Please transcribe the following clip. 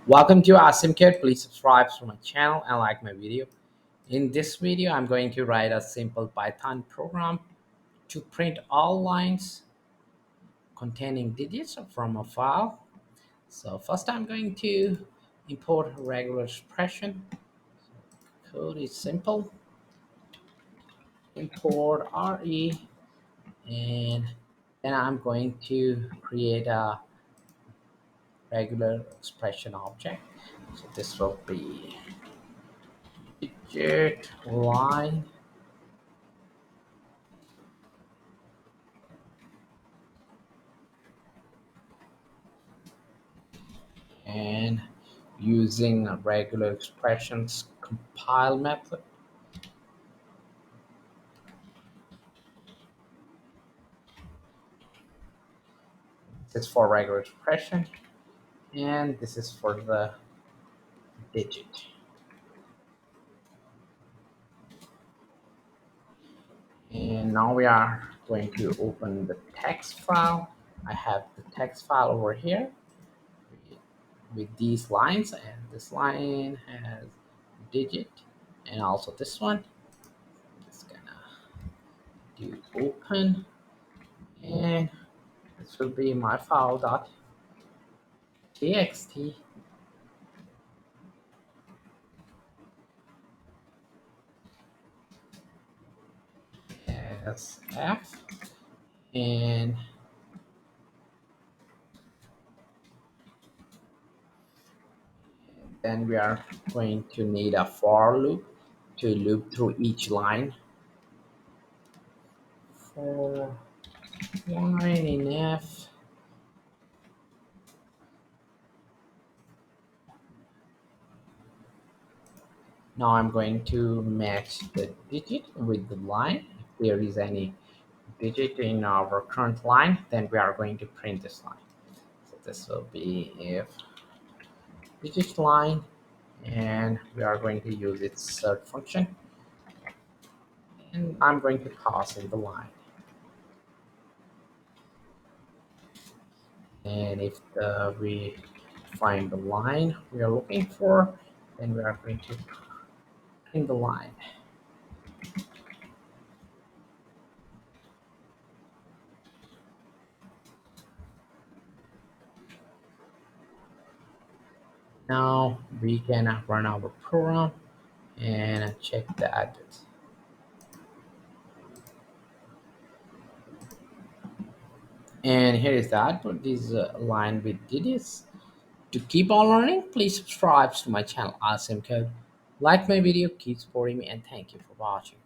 Welcome to AsimKit. Please subscribe to my channel and like my video. In this video, I'm going to write a simple Python program to print all lines containing digits from a file. So first I'm going to import a regular expression. Code is simple. Import RE, and then I'm going to create a regular expression object. So this will be digit line, and using a regular expressions compile method. This is for regular expression, and this is for the digit. And now we are going to open the text file. I have the text file over here with these lines, and this line has digit, and also this one. Just gonna do open, and this will be my file.txt. SF, and then we are going to need a for loop to loop through each line. For line in F, now I'm going to match the digit with the line. If there is any digit in our current line, then we are going to print this line. So this will be if digit line, and we are going to use its search function, and I'm going to pass in the line. And if we find the line we are looking for, then we are going to print the line. Now we can run our program and check the address. And here is the output. This is a line with digits. To keep on learning, please subscribe to my channel, Awesome Code. Like my video, keep supporting me, and thank you for watching.